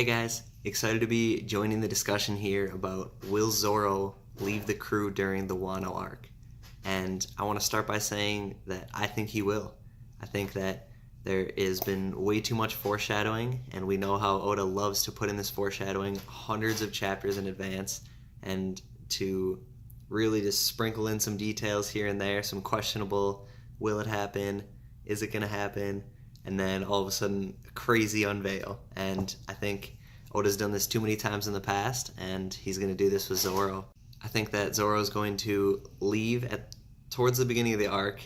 Hey guys, excited to be joining the discussion here about will Zoro leave the crew during the Wano arc? And I want to start by saying that I think he will. I think that there has been way too much foreshadowing, and we know how Oda loves to put in this foreshadowing hundreds of chapters in advance, and to really just sprinkle in some details here and there, some questionable, will it happen, is it going to happen, and then all of a sudden crazy unveil. And I think Oda's done this too many times in the past, and he's going to do this with Zoro. I think that Zoro is going to leave towards the beginning of the arc.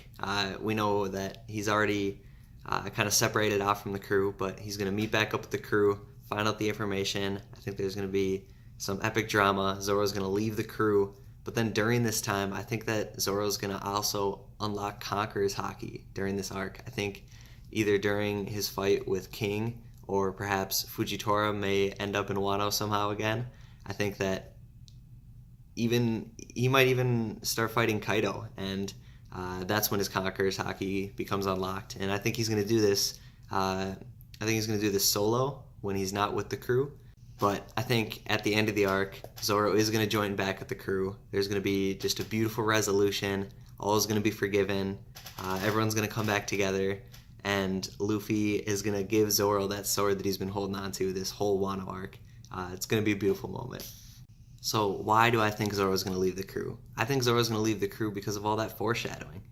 We know that he's already kind of separated off from the crew, but he's going to meet back up with the crew, find out the information. I think there's going to be some epic drama. Zoro's going to leave the crew, but then during this time, I think that Zoro's going to also unlock Conqueror's Haki during this arc. I think either during his fight with King, or perhaps Fujitora may end up in Wano somehow again. I think that he might even start fighting Kaido, and that's when his Conqueror's Haki becomes unlocked. And I think he's going to do this. I think he's going to do this solo when he's not with the crew. But I think at the end of the arc, Zoro is going to join back with the crew. There's going to be just a beautiful resolution. All is going to be forgiven. Everyone's going to come back together. And Luffy is going to give Zoro that sword that he's been holding on to this whole Wano arc. It's going to be a beautiful moment. So why do I think Zoro's going to leave the crew? I think Zoro's going to leave the crew because of all that foreshadowing.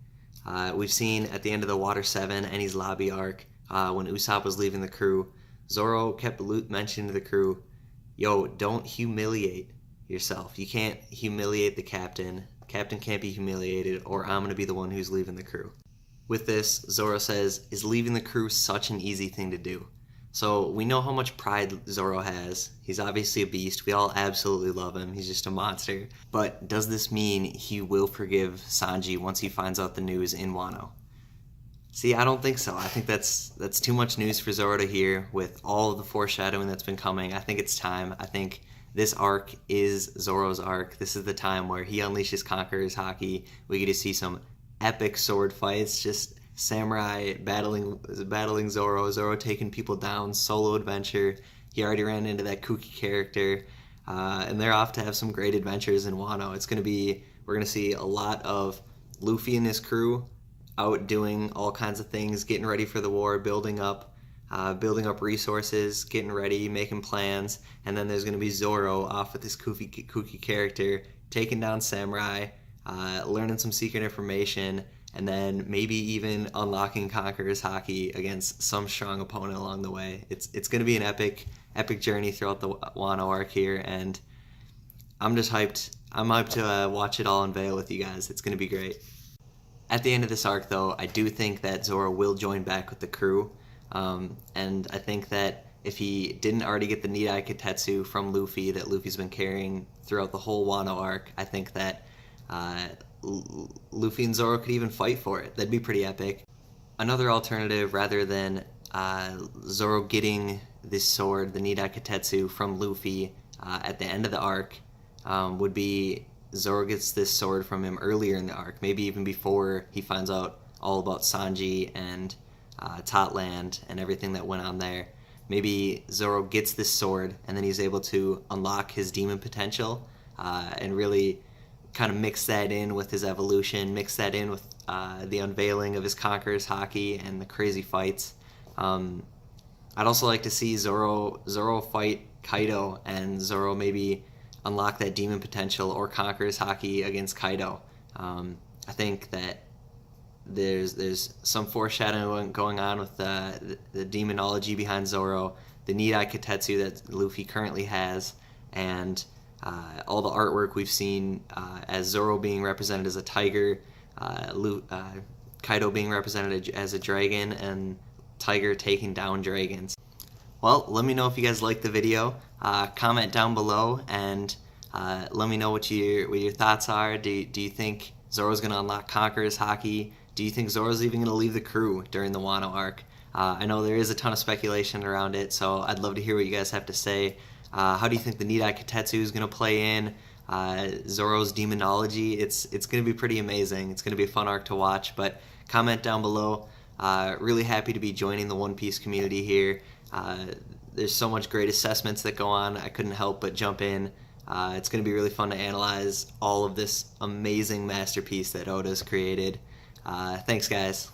We've seen at the end of the Water 7, Enies Lobby arc, when Usopp was leaving the crew, Zoro kept mentioning to the crew, yo, don't humiliate yourself. You can't humiliate the captain. The captain can't be humiliated, or I'm going to be the one who's leaving the crew. With this, Zoro says, is leaving the crew such an easy thing to do? So we know how much pride Zoro has. He's obviously a beast. We all absolutely love him. He's just a monster. But does this mean he will forgive Sanji once he finds out the news in Wano? See, I don't think so. I think that's too much news for Zoro to hear with all of the foreshadowing that's been coming. I think it's time. I think this arc is Zoro's arc. This is the time where he unleashes Conqueror's Haki. We get to see some epic sword fights, just samurai battling Zoro taking people down, solo adventure. He already ran into that kooky character, and they're off to have some great adventures in Wano. We're gonna see a lot of Luffy and his crew out doing all kinds of things, getting ready for the war, building up resources, getting ready, making plans, and then there's gonna be Zoro off with this kooky character, taking down samurai, learning some secret information, and then maybe even unlocking Conqueror's Haki against some strong opponent along the way. It's going to be an epic journey throughout the Wano arc here, and I'm just hyped. I'm hyped to watch it all unveil with you guys. It's going to be great. At the end of this arc, though, I do think that Zoro will join back with the crew, and I think that if he didn't already get the Nidai Kitetsu from Luffy that Luffy's been carrying throughout the whole Wano arc, I think that Luffy and Zoro could even fight for it. That'd be pretty epic. Another alternative, rather than Zoro getting this sword, the Nidai Kitetsu, from Luffy at the end of the arc, would be Zoro gets this sword from him earlier in the arc, maybe even before he finds out all about Sanji and Totland and everything that went on there. Maybe Zoro gets this sword, and then he's able to unlock his demon potential and really kind of mix that in with his evolution, mix that in with the unveiling of his Conqueror's Haki and the crazy fights. I'd also like to see Zoro fight Kaido, and Zoro maybe unlock that demon potential or Conqueror's Haki against Kaido. I think that there's some foreshadowing going on with the demonology behind Zoro, the Nidai Kitetsu that Luffy currently has, and all the artwork we've seen as Zoro being represented as a tiger, Kaido being represented as a dragon, and Tiger taking down dragons. Well, let me know if you guys liked the video. Comment down below and let me know what your thoughts are. Do you think Zoro's going to unlock Conqueror's Haki? Do you think Zoro's even going to leave the crew during the Wano arc? I know there is a ton of speculation around it, so I'd love to hear what you guys have to say. How do you think the Nidai Kitetsu is going to play in? Zoro's demonology, it's going to be pretty amazing. It's going to be a fun arc to watch, but comment down below. Really happy to be joining the One Piece community here. there's so much great assessments that go on. I couldn't help but jump in. It's going to be really fun to analyze all of this amazing masterpiece that Oda's created. Thanks, guys.